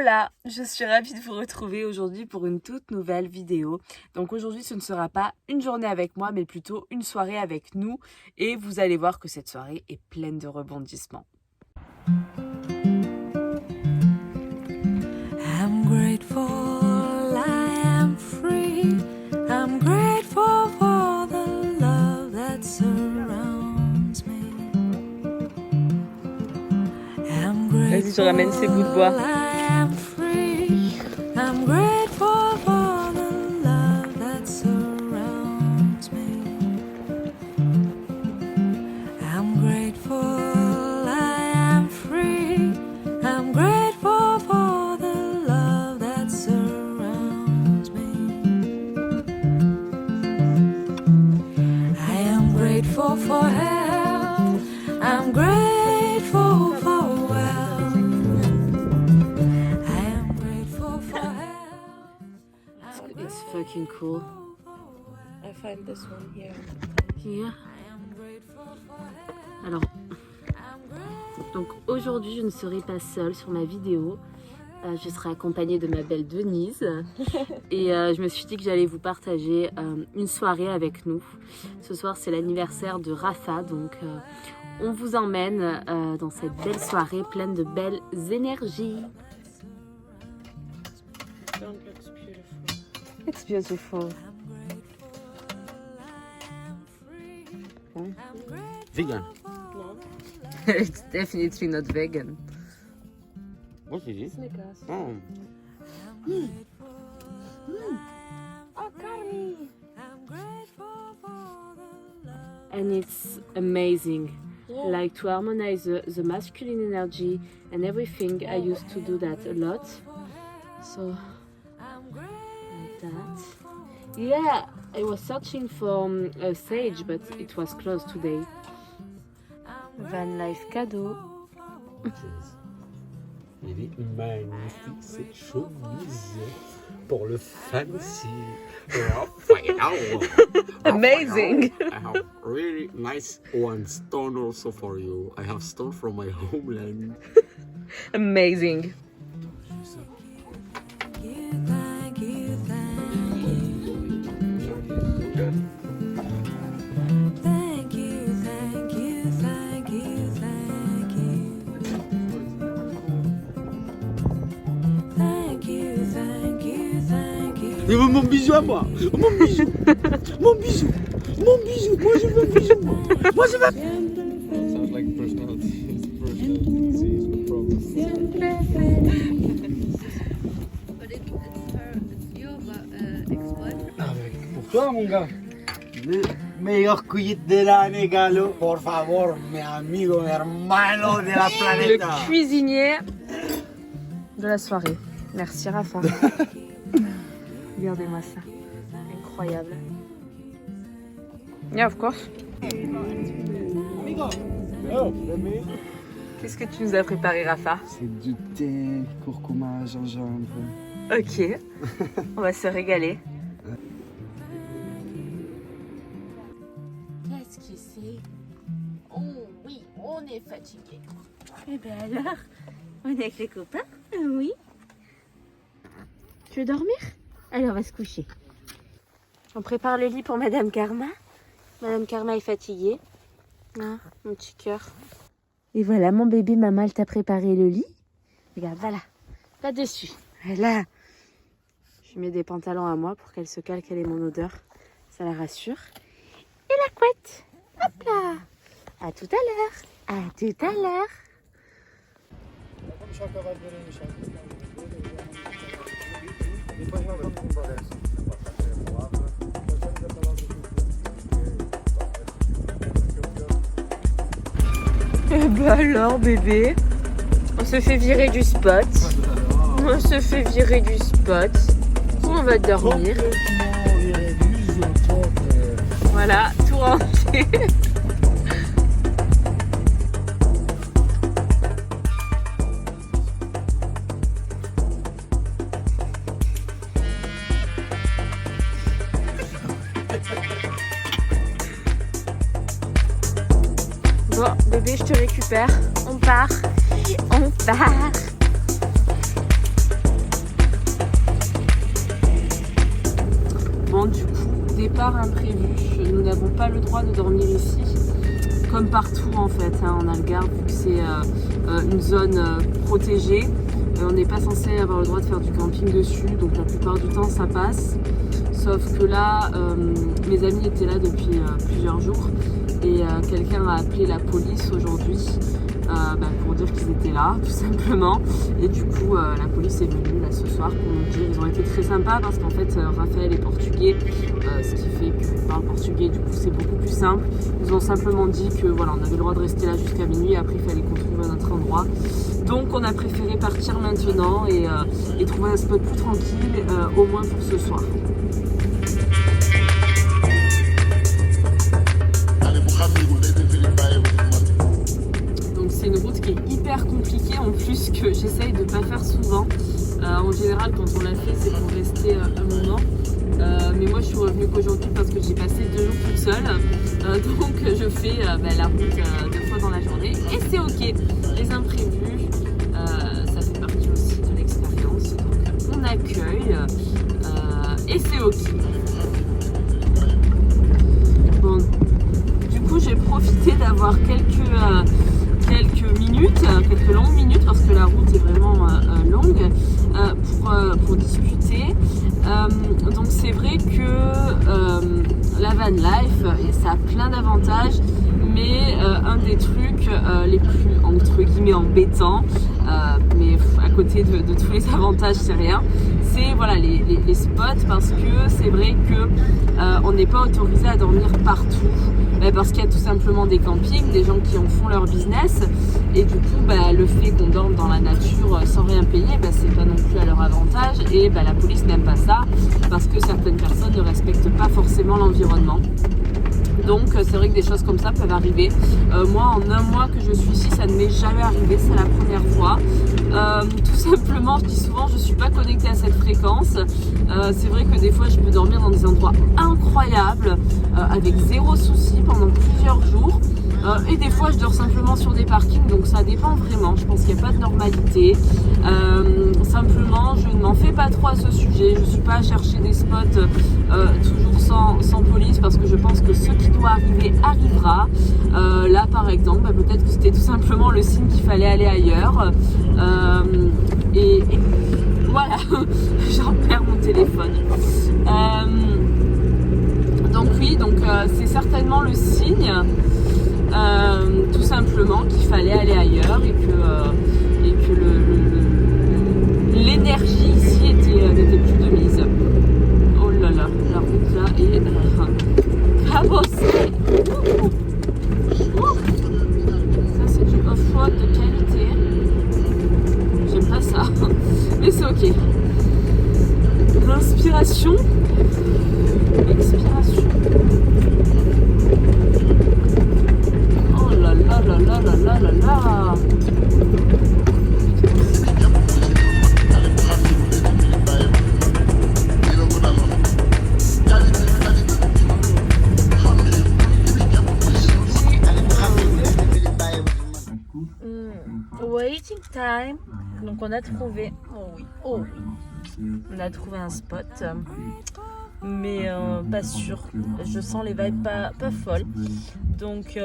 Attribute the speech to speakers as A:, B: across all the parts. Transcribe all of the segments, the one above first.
A: Hola, je suis ravie de vous retrouver aujourd'hui pour une toute nouvelle vidéo. Donc aujourd'hui ce ne sera pas une journée avec moi mais plutôt une soirée avec nous et vous allez voir que cette soirée est pleine de rebondissements.
B: I'm grateful I am free. I'm grateful for the love that surrounds me. I'm
A: Vas-y, je ramène ces bouts de bois.
B: I am free. I'm grateful for the love that surrounds me. I'm grateful I am free. I'm grateful for the love that surrounds me. I am grateful for health. I'm grateful for wealth. I am grateful for health.
A: It's fucking cool.
C: I find this one here.
A: Here. Alors, donc aujourd'hui je ne serai pas seule sur ma vidéo. Je serai accompagnée de ma belle Denise et je me suis dit que j'allais vous partager une soirée avec nous. Ce soir c'est l'anniversaire de Rafa, donc on vous emmène dans cette belle soirée pleine de belles énergies.
C: Don't looks beautiful.
A: It's beautiful.
D: Vegan.
C: No?
A: It's definitely not vegan.
D: What is it?
C: Snickers.
D: Oh.
C: Oh, Carmi!
A: And it's amazing.
C: Yeah.
A: Like to harmonize the masculine energy and everything. I used to do that a lot. So, like that. Yeah, I was searching for a sage, but it was closed today. Van Life cadeau.
D: Il est magnifique cette chemise pour le fancy.
A: Amazing.
D: I have really nice one stone also for you. I have stone from my homeland.
A: Amazing.
B: Thank you, thank you, thank you, thank you, thank you. Thank you, thank you, thank you.
D: Et mon bisou à moi. Mon bisou. Mon bisou. Mon bisou. Moi je veux un bisou. Moi je veux.
E: Sounds like personality. It's the problem.
D: Pour toi mon gars. Le meilleur cuite de l'année Galo. Por favor, mi amigo, mi hermano de la planeta.
A: Le cuisinier de la soirée. Merci Rafa. Regardez-moi ça. Incroyable. Yeah, of course. Qu'est-ce que tu nous as préparé, Rafa?
E: C'est du thé, curcuma, gingembre.
A: Ok. On va se régaler. Qu'est-ce que c'est? Oh oui, on est fatigué. Eh bien alors, on est avec les copains? Oui. Tu veux dormir? Allez, on va se coucher. On prépare le lit pour Madame Karma. Madame Karma est fatiguée. Ah, mon petit cœur. Et voilà, mon bébé, maman, elle t'a préparé le lit. Regarde, voilà. Pas dessus. Voilà. Je mets des pantalons à moi pour qu'elle se cale, qu'elle ait mon odeur. Ça la rassure. Et la couette. Hop là. À tout à l'heure. À tout à l'heure. Eh ben alors, bébé. On se fait virer du spot. On se fait virer du spot. On va dormir. Voilà, tout rangé. Bon, bébé, je te récupère. On part. On part.
C: tard imprévu. Nous n'avons pas le droit de dormir ici, comme partout en fait en Algarve, vu que c'est une zone protégée. On n'est pas censé avoir le droit de faire du camping dessus, donc la plupart du temps ça passe. Sauf que là, mes amis étaient là depuis plusieurs jours et quelqu'un a appelé la police aujourd'hui pour dire qu'ils étaient là, tout simplement. Et du coup, la police est venue là ce soir pour nous dire. Ils ont été très sympas parce qu'en fait, Raphaël est portugais, ce qui fait qu'il parle portugais. Du coup, c'est beaucoup plus simple. Ils nous ont simplement dit que voilà, on avait le droit de rester là jusqu'à minuit. Après, il fallait qu'on trouve un autre endroit. Donc, on a préféré partir maintenant et trouver un spot plus tranquille, au moins pour ce soir. Donc c'est une route qui est hyper compliquée en plus, que j'essaye de ne pas faire souvent. En général quand on l'a fait c'est pour rester un moment. Mais moi je suis revenue qu'aujourd'hui parce que j'ai passé 2 jours toute seule. Donc je fais la route 2 fois dans la journée et c'est ok. Les imprévus, ça fait partie aussi de l'expérience. Donc on accueille et c'est ok. Bon. Du coup, j'ai profité d'avoir quelques minutes, quelques longues minutes, parce que la route est vraiment longue, pour discuter. Donc c'est vrai que la van life, ça a plein d'avantages, mais un des trucs les plus entre guillemets embêtants, mais à côté de tous les avantages, c'est rien. C'est voilà, les spots, parce que c'est vrai que on n'est pas autorisé à dormir partout, parce qu'il y a tout simplement des campings, des gens qui en font leur business, et du coup le fait qu'on dorme dans la nature sans rien payer, c'est pas non plus à leur avantage, et la police n'aime pas ça parce que certaines personnes ne respectent pas forcément l'environnement. Donc c'est vrai que des choses comme ça peuvent arriver. Moi en un mois que je suis ici, ça ne m'est jamais arrivé, c'est la première fois. Tout simplement, je dis souvent, je ne suis pas connectée à cette fréquence. C'est vrai que des fois je peux dormir dans des endroits incroyables, avec zéro souci pendant plusieurs jours. Et des fois je dors simplement sur des parkings, donc ça dépend vraiment. Je pense qu'il n'y a pas de normalité. Simplement je ne m'en fais pas trop à ce sujet. Je ne suis pas à chercher des spots toujours sans police, parce que je pense que ce qui doit arriver arrivera. Là par exemple, peut-être que c'était tout simplement le signe qu'il fallait aller ailleurs. Et voilà, j'en perds mon téléphone. Donc oui, c'est certainement le signe, tout simplement, qu'il fallait aller ailleurs et que l'énergie ici n'était plus de mise. Oh là là, la route là est cabossée. Ça c'est du off-road de qualité. J'aime pas ça, mais c'est ok. L'inspiration, expiration. Oh là là là là là là là là. Waiting time. Donc on a trouvé. Oh oui. Oh. On a trouvé un spot, mais pas sûr. Je sens les vibes pas folles. Donc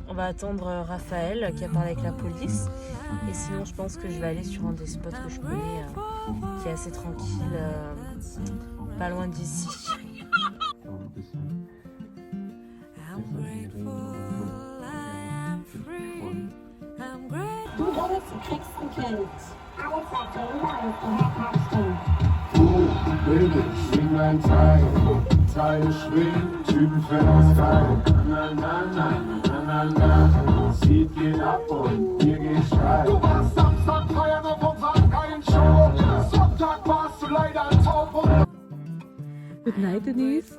C: on va attendre Raphaël qui a parlé avec la police. Et sinon je pense que je vais aller sur un des spots que je connais, qui est assez tranquille, pas loin d'ici.
F: Baby, schwing dein Teil, Teile schwingen, Typen finden geil. Na na na, na na na, Seed geht ab und wir gehen steil. Du warst Samstag feiern auf unserer geilen Show, Sonntag warst du leider taub und...
C: Good night, Denise.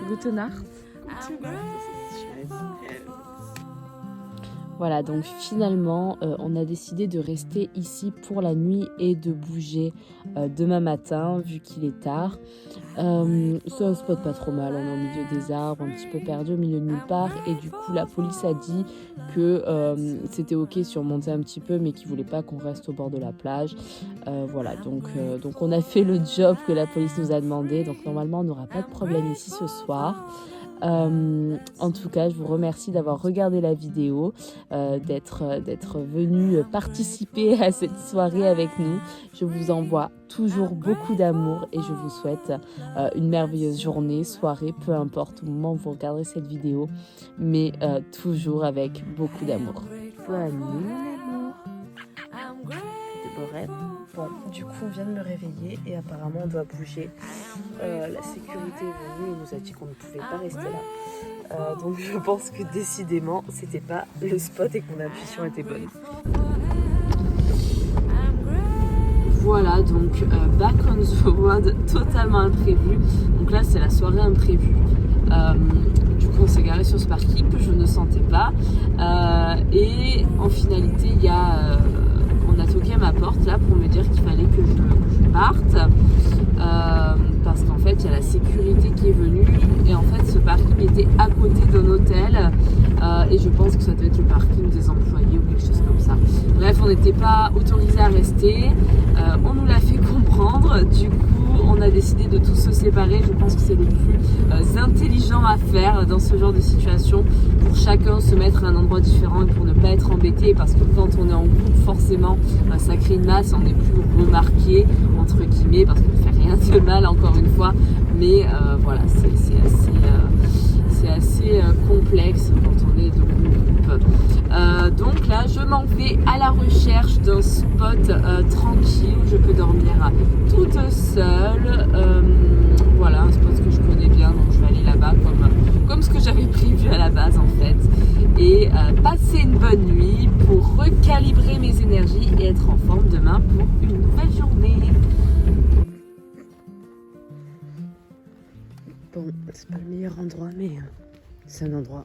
C: Gute Nacht. Gute Nacht, das ist scheiße. Voilà, donc finalement, on a décidé de rester ici pour la nuit et de bouger demain matin, vu qu'il est tard. C'est un spot pas trop mal, on est au milieu des arbres, un petit peu perdu au milieu de nulle part. Et du coup, la police a dit que c'était ok si on montait un petit peu, mais qu'ils voulaient pas qu'on reste au bord de la plage. Voilà, donc on a fait le job que la police nous a demandé. Donc normalement, on n'aura pas de problème ici ce soir. En tout cas, je vous remercie d'avoir regardé la vidéo, d'être venu participer à cette soirée avec nous. Je vous envoie toujours beaucoup d'amour et je vous souhaite une merveilleuse journée, soirée, peu importe au moment où vous regarderez cette vidéo, mais toujours avec beaucoup d'amour. Bonne nuit mon amour. Des beaux rêves. Bon, du coup on vient de me réveiller et apparemment on doit bouger. La sécurité est venue et nous a dit qu'on ne pouvait pas rester là. Donc je pense que décidément c'était pas le spot et que mon intuition était bonne. Voilà, donc back on the road, totalement imprévu. Donc là c'est la soirée imprévue. Du coup on s'est garé sur ce parking que je ne sentais pas. Et en finalité il y a... on a toqué à ma porte là pour me dire qu'il fallait que je parte parce qu'en fait il y a la sécurité qui est venue et en fait ce parking était à côté d'un hôtel et je pense que ça doit être le parking des employés ou quelque chose comme ça. Bref, on n'était pas autorisé à rester, on nous l'a fait comprendre, du coup on a décidé de tous se séparer. Je pense que c'est le plus intelligent à faire dans ce genre de situation, pour chacun se mettre à un endroit différent et pour ne pas être embêté, parce que quand on est en groupe forcément ça crée une masse, on est plus remarqué entre guillemets parce qu'on ne fait rien de mal encore une fois, mais voilà, c'est assez complexe quand on est de groupe. Donc là je m'en vais à la recherche d'un spot tranquille où je peux dormir toute seule. Voilà, un spot que je connais bien, donc je vais aller là-bas comme ce que j'avais prévu à la base en fait, et passer une bonne nuit pour recalibrer mes énergies et être en forme demain pour une nouvelle journée. Bon, c'est pas le meilleur endroit, mais c'est un endroit.